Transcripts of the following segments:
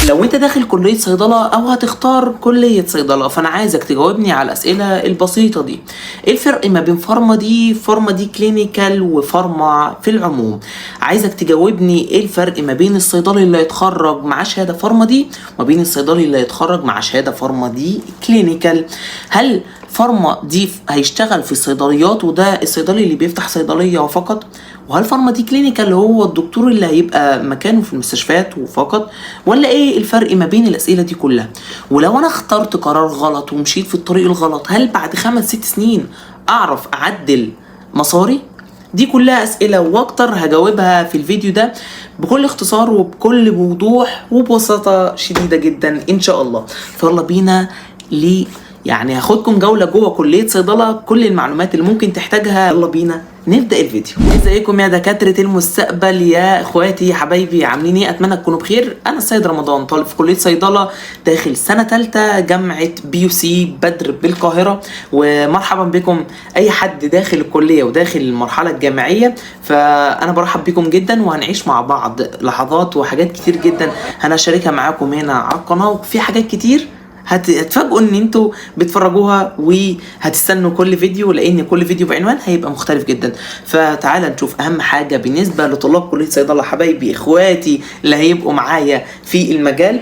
لو انت داخل كلية صيدلة او هتختار كلية صيدلة، فانا عايزك تجاوبني على الاسئلة البسيطة دي. ايه الفرق ما بين فارما دي كلينيكال وفارما في العموم؟ عايزك تجاوبني ايه الفرق ما بين الصيدلي اللي هيتخرج مع شهادة فارما دي وما بين الصيدلي اللي هيتخرج مع شهادة فارما دي كلينيكال. هل فارما دي هيشتغل في الصيدليات وده الصيدلي اللي بيفتح صيدلية وفقط؟ وهل فارما دي كلينيكال هو الدكتور اللي هيبقى مكانه في المستشفيات وفقط؟ ولا ايه الفرق ما بين الاسئله دي كلها؟ ولو انا اخترت قرار غلط ومشيت في الطريق الغلط، هل بعد 5-6 سنين اعرف اعدل مساري؟ دي كلها اسئله واكتر هجاوبها في الفيديو ده بكل اختصار وبكل وضوح وببساطه شديده جدا ان شاء الله. فيلا بينا يعني هاخدكم جوله جوه كليه صيدله، كل المعلومات اللي ممكن تحتاجها. يلا بينا نبدا الفيديو. ازيكم يا دكاتره المستقبل، يا اخواتي حبايبي، عاملين ايه؟ اتمنى تكونوا بخير. انا السيد رمضان، طالب في كليه صيدله داخل سنه ثالثه جامعه BUC بدر بالقاهره. ومرحبا بكم اي حد داخل الكليه وداخل المرحله الجامعيه، فانا برحب بكم جدا وهنعيش مع بعض لحظات وحاجات كتير جدا هنشاركها معاكم هنا على القناه. وفي حاجات كتير هتفاجئوا ان انتوا بتفرجوها وهتستنوا كل فيديو، لان كل فيديو بعنوان هيبقى مختلف جدا. فتعالى نشوف اهم حاجه بالنسبه لطلاب كليه صيدله حبايبي اخواتي اللي هيبقوا معايا في المجال.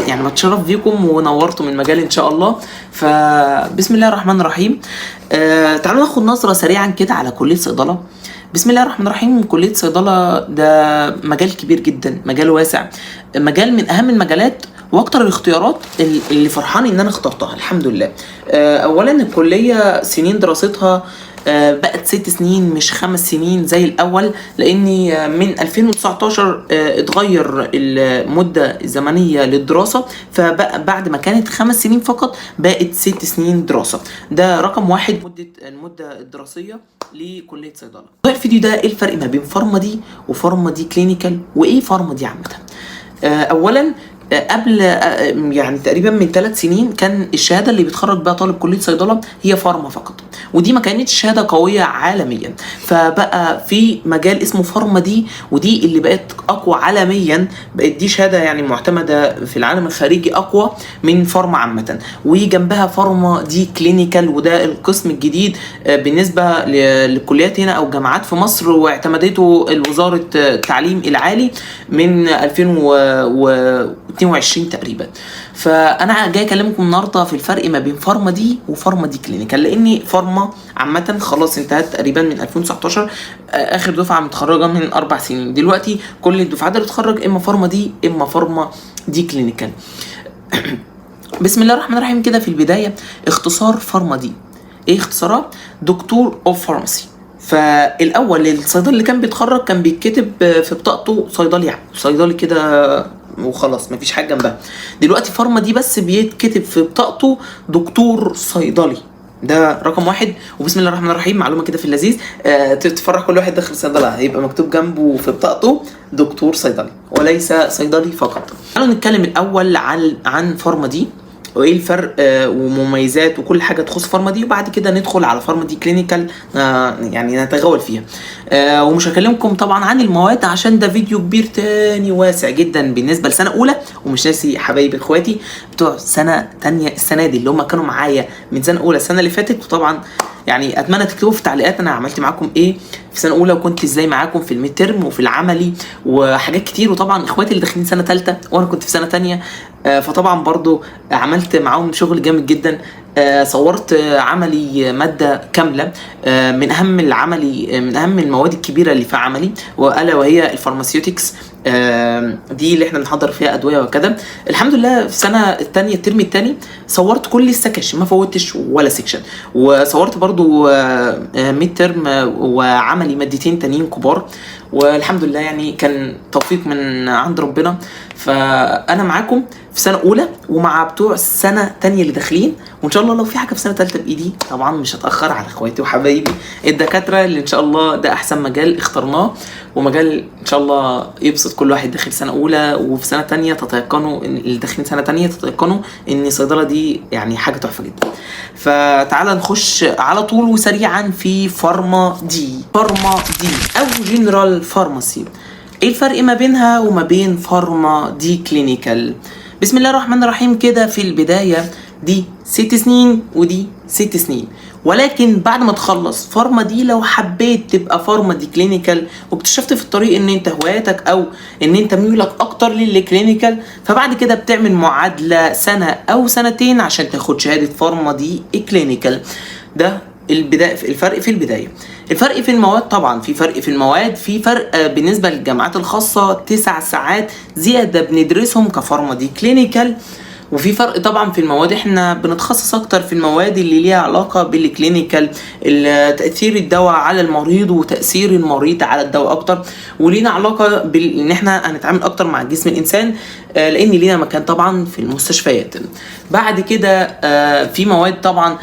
يعني بتشرف بيكم ونورتم المجال ان شاء الله. فبسم الله الرحمن الرحيم. تعالوا ناخد نظره سريعا كده على كليه صيدله. بسم الله الرحمن الرحيم. كليه صيدله ده مجال كبير جدا، مجال واسع، مجال من اهم المجالات واكتر الاختيارات اللي فرحان ان انا اخترتها الحمد لله. اولا الكليه سنين دراستها بقت 6 سنين مش 5 سنين زي الاول، لاني من 2019 اتغير المده الزمنيه للدراسه، فبقى بعد ما كانت 5 سنين فقط بقت 6 سنين دراسه. ده رقم واحد المده الدراسيه لكليه صيدله. في الفيديو ده ايه الفرق ما بين فارما دي وفارما دي كلينيكال، وايه فارما دي عامه؟ اولا قبل يعني تقريبا من 3 سنين كان الشهاده اللي بيتخرج بها طالب كليه صيدله هي فارما فقط، ودي ما كانتش شهاده قويه عالميا. فبقى في مجال اسمه فارما دي، ودي اللي بقت اقوى عالميا، بقت دي شهاده يعني معتمده في العالم الخارجي اقوى من فارما عامه. وجنبها فارما دي كلينيكال، وده القسم الجديد بالنسبه للكليات هنا او الجامعات في مصر، واعتمدته وزاره التعليم العالي من 2022 تقريبا. فانا جاي اكلمكم النهارده في الفرق ما بين فارما دي وفارما دي كلينيكال، لان فارما عامه خلاص انتهت تقريبا من 2019، اخر دفعه متخرجه من 4 سنين. دلوقتي كل الدفعات اللي بتتخرج اما فارما دي اما فارما دي كلينيكال. بسم الله الرحمن الرحيم. كده في البدايه اختصار فارما دي ايه؟ اختصارات دكتور اوف فارماسي. فالاول الصيدلي اللي كان بيتخرج كان بيتكتب في بطاقته صيدلي كده وخلاص مفيش حاجه جنبها. دلوقتي فارما دي بس بيتكتب في بطاقته دكتور صيدلي، ده رقم واحد. وبسم الله الرحمن الرحيم معلومه كده في اللذيذ، تفرح كل واحد داخل صيدله هيبقى مكتوب جنبه في بطاقته دكتور صيدلي وليس صيدلي فقط. تعالوا نتكلم الاول عن فارما دي وايه الفرق ومميزات وكل حاجه تخص فارما دي، وبعد كده ندخل على فارما دي كلينيكال يعني نتغول فيها. ومش هكلمكم طبعا عن المواد عشان ده فيديو كبير تاني واسع جدا بالنسبه لسنه اولى. ومش ناسي حبايبي اخواتي بتوع سنه تانية السنه دي اللي هم كانوا معايا من سنه اولى السنه اللي فاتت. وطبعا يعني اتمنى تكتبوا في التعليقات انا عملت معاكم ايه في سنه اولى، وكنت ازاي معاكم في الميد ترم وفي العملي وحاجات كتير. وطبعا اخواتي اللي داخلين سنه ثالثه وانا كنت في سنه تانية، فطبعا برضو عملت معاهم شغل جامد جدا. صورت عملي ماده كامله من اهم المواد الكبيره اللي في عملي، والا وهي الفارماسيوتكس. دي اللي احنا بنحضر فيها ادويه وكده. الحمد لله في السنه الثانيه الترم الثاني صورت كل السكاشن ما فوتش ولا سيكشن، وصورت برضو ميد ترم وعملي مادتين تانيين كبار. والحمد لله يعني كان توفيق من عند ربنا. فانا معاكم في سنه اولى ومع بتوع السنه تانية اللي داخلين، وان شاء الله لو في حاجه في سنه ثالثه بايدي طبعا مش هتاخر على اخواتي وحبايبي الدكاتره اللي ان شاء الله ده احسن مجال اخترناه، ومجال ان شاء الله يبسط كل واحد داخل سنه اولى وفي سنه تانية تتيقنوا اللي داخلين سنه تانية تتيقنوا ان صيدله دي يعني حاجه تحفه جدا. فتعال نخش على طول وسريعا في فارما دي او جنرال فارماسي. ايه الفرق ما بينها وما بين فارما دي كلينيكال؟ بسم الله الرحمن الرحيم. كده في البداية دي 6 سنين ودي 6 سنين، ولكن بعد ما تخلص فارما دي لو حبيت تبقى فارما دي كلينيكال واكتشفت في الطريق ان انت هواياتك او ان انت ميولك اكتر للكلينيكال، فبعد كده بتعمل معادلة سنة او سنتين عشان تاخد شهادة فارما دي كلينيكال. ده البداية. الفرق في البداية، الفرق في المواد. طبعا في فرق في المواد، في فرق بالنسبة للجامعات الخاصة 9 ساعات زيادة بندرسهم كفارما دي كلينيكال، وفي فرق طبعا في المواد. احنا بنتخصص اكتر في المواد اللي ليها علاقة بالكلينيكال، تأثير الدواء على المريض وتأثير المريض على الدواء اكتر، ولينا علاقة ان احنا هنتعامل اكتر مع جسم الانسان، لان لينا مكان طبعا في المستشفيات. بعد كده في مواد طبعا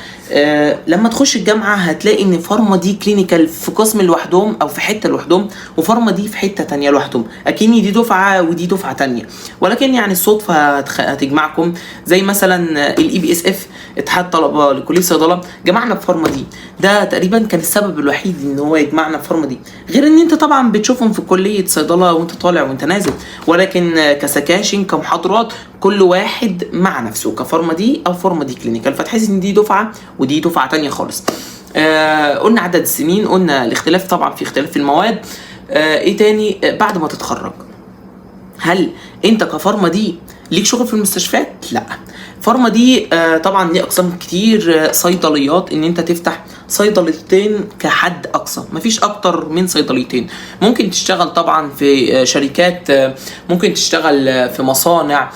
لما تخش الجامعة هتلاقي ان فارما دي كلينيكال في قسم لوحدهم او في حتة لوحدهم، وفارما دي في حتة تانية لوحدهم، اكني دي دفعة ودي دفعة تانية، ولكن يعني الصدفة هتجمعكم. زي مثلا الاي بي اس اف، اتحاد طلبة لكلية الصيدلة، جمعنا في فارما دي. ده تقريبا كان السبب الوحيد ان هو يجمعنا في فارما دي، غير ان انت طبعا بتشوفهم في كلية صيدلة وانت طالع وانت نازل، ولكن كسكاشن كمحاضرات كل واحد مع نفسه كفارما دي او فارما دي كلينيكال، فتحس ان دي دفعة ودي دفعة تانية خالص. قلنا عدد السنين، قلنا الاختلاف طبعا في اختلاف في المواد. ايه تاني؟ بعد ما تتخرج هل انت كفارما دي ليك شغل في المستشفيات؟ لا. فارما دي طبعا ليه اقسام كتير. صيدليات، ان انت تفتح صيدليتين كحد اقصى، مفيش اكتر من صيدليتين. ممكن تشتغل طبعا في شركات، ممكن تشتغل في مصانع،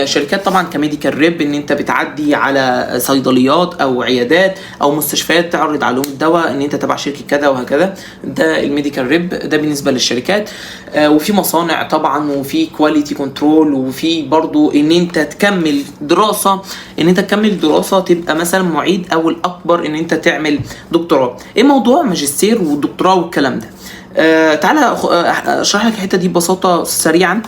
شركات طبعا كميديكال ريب، ان انت بتعدي على صيدليات او عيادات او مستشفيات تعرض عليهم الدواء ان انت تبع شركه كذا وهكذا. ده الميديكال ريب، ده بالنسبه للشركات. وفي مصانع طبعا، وفي كواليتي كنترول، وفي برضو ان انت تكمل دراسه، تبقى مثلا معيد، او الاكبر ان انت تعمل دكتوراه. ايه موضوع ماجستير ودكتوراه والكلام ده؟ تعالى اشرح لك الحته دي ببساطه سريعا.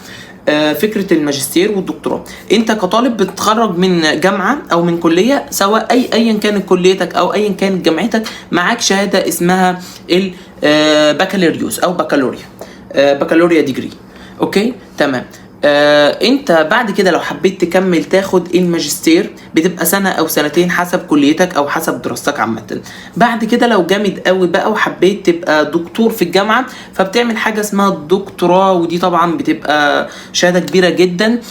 فكرة الماجستير والدكتوراه، انت كطالب بتتخرج من جامعة او من كلية، سواء ايا كانت كليتك او ايا كانت جامعتك، معاك شهادة اسمها البكالوريوس او بكالوريا ديجري. اوكي تمام. انت بعد كده لو حبيت تكمل تاخد الماجستير بتبقى سنة او سنتين حسب كليتك او حسب دراستك عامة. بعد كده لو جامد قوي بقى وحبيت تبقى دكتور في الجامعة، فبتعمل حاجة اسمها الدكتوراه، ودي طبعا بتبقى شهادة كبيرة جدا.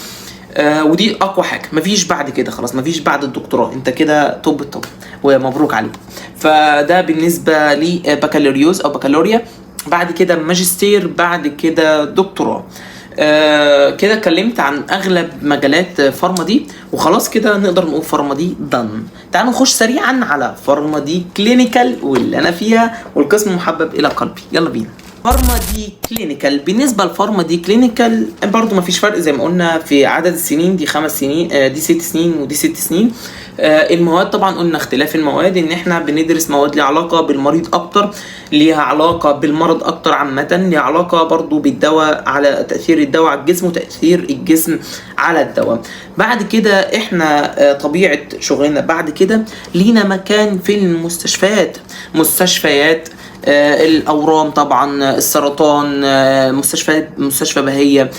ودي اقوى حاجة، مفيش بعد كده، خلاص مفيش بعد الدكتوراه، انت كده توب التوب ومبروك عليك. فده بالنسبة لي بكالوريوس او بكالوريا. بعد كده ماجستير، بعد كده دكتوراه. كده اتكلمت عن اغلب مجالات فارما دي، وخلاص كده نقدر نقول فارما دي دن. تعالوا نخش سريعا على فارما دي كلينيكال واللي انا فيها والقسم المحبب الى قلبي. يلا بينا. فارما دي كلينيكال. بالنسبه لفارما دي كلينيكال برضو مفيش فرق زي ما قلنا في عدد السنين، دي 5 سنين، دي 6 سنين ودي 6 سنين. المواد طبعا قلنا اختلاف المواد، ان احنا بندرس مواد ليها علاقه بالمريض اكتر، ليها علاقه بالمرض اكتر عامه، ليها علاقه برضو بالدواء، على تاثير الدواء على الجسم وتاثير الجسم على الدواء. بعد كده احنا طبيعه شغلنا بعد كده لينا مكان في المستشفيات، مستشفيات الاورام طبعا، السرطان، مستشفى بهية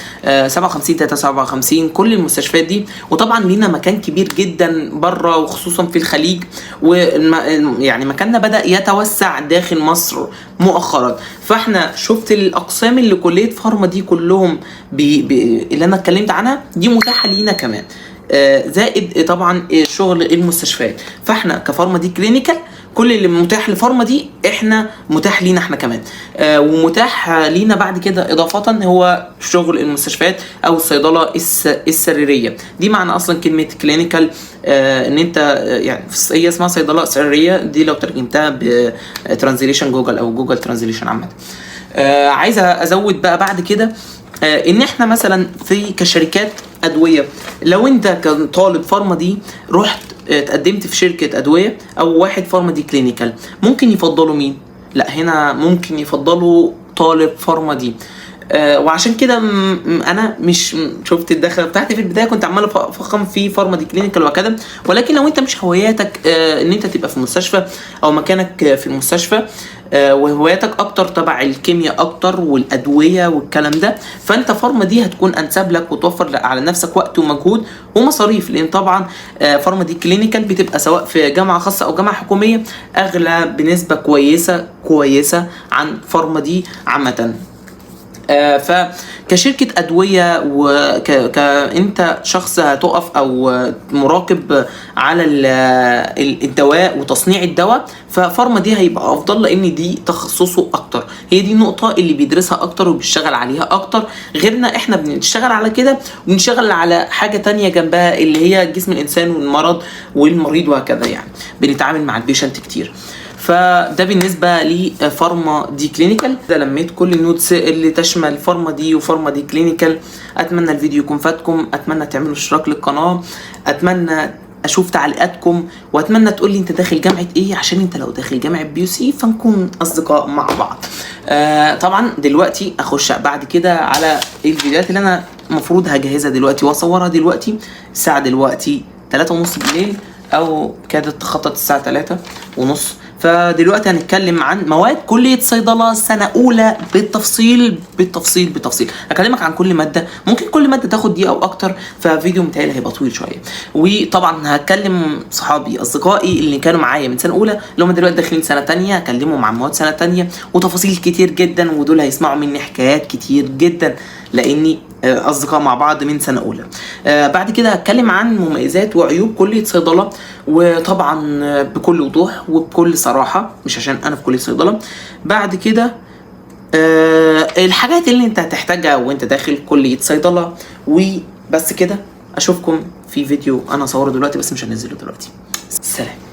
57 357، كل المستشفيات دي. وطبعا لينا مكان كبير جدا بره وخصوصا في الخليج، ويعني مكاننا بدأ يتوسع داخل مصر مؤخرا. فاحنا شفت الاقسام اللي كلية فارما دي كلهم اللي انا اتكلمت عنها دي متاحة لينا كمان، زائد طبعا شغل المستشفيات. فاحنا كفارما دي كلينيكال كل اللي متاح لفارما دي احنا متاح لينا احنا كمان، ومتاح لينا بعد كده اضافه هو شغل المستشفيات او الصيدله السريريه. دي معنى اصلا كلمه كلينيكال، ان انت يعني هي اسمها صيدله سريريه، دي لو ترجمتها بترانزليشن جوجل او جوجل ترانزليشن عامه. عايز ازود بقى بعد كده ان احنا مثلا في كشركات ادويه، لو انت كطالب فارما دي رحت اتقدمت في شركه ادويه او واحد فارما دي كلينيكال، ممكن يفضلوا مين؟ لا هنا ممكن يفضلوا طالب فارما دي. وعشان كده انا مش شفت الدخله بتاعتي في البدايه، كنت عمال افخم في فارما دي كلينيكال وكده، ولكن لو انت مش هواياتك ان انت تبقى في المستشفى او مكانك في المستشفى، وهواياتك اكتر تبع الكيمياء اكتر والادويه والكلام ده، فانت فارما دي هتكون انسب لك وتوفر على نفسك وقت ومجهود ومصاريف، لان طبعا فارما دي كلينيكال بتبقى سواء في جامعه خاصه او جامعه حكوميه اغلى بنسبه كويسه عن فارما دي عامه. فكشركة أدوية وكأنت شخص هتقف أو مراقب على الدواء وتصنيع الدواء، ففارما دي هيبقى أفضل لأن دي تخصصه أكتر، هي دي النقطة اللي بيدرسها أكتر وبيشتغل عليها أكتر. غيرنا إحنا بنشتغل على كده وبنشتغل على حاجة تانية جنبها اللي هي جسم الإنسان والمرض والمريض وهكذا، يعني بنتعامل مع البيشنت كتير. فده بالنسبه لفارما دي كلينيكال. ده لميت كل النوتس اللي تشمل فارما دي وفارما دي كلينيكال. اتمنى الفيديو يكون فاتكم، اتمنى تعملوا اشتراك للقناه، اتمنى اشوف تعليقاتكم، واتمنى تقول لي انت داخل جامعه ايه، عشان انت لو داخل جامعه BUC فنكون اصدقاء مع بعض. طبعا دلوقتي اخش بعد كده على الفيديوهات اللي انا المفروض هجهزها دلوقتي واصورها دلوقتي. الساعه دلوقتي 3:30 بالليل او كادت تخطط الساعه 3:30. فدلوقتي هنتكلم عن مواد كلية صيدلة سنة أولى بالتفصيل. هكلمك عن كل مادة، ممكن كل مادة تاخد دقيقة أو أكتر، ففيديو متهيألي هيبقى طويل شوية. وطبعا هتكلم صحابي أصدقائي اللي كانوا معايا من سنة أولى اللي هم دلوقتي داخلين سنة تانية، هكلمهم عن مواد سنة تانية وتفاصيل كتير جدا، ودول هيسمعوا مني حكايات كتير جدا لأني أصدقاء مع بعض من سنة أولى. بعد كده هتكلم عن مميزات وعيوب كلية صيدلة، وطبعا بكل وضوح وبكل صراحة، مش عشان أنا في كلية صيدلة. بعد كده الحاجات اللي أنت هتحتاجها وأنت داخل كلية صيدلة، وبس كده. أشوفكم في فيديو أنا صوره دلوقتي بس مش هنزله دلوقتي. سلام.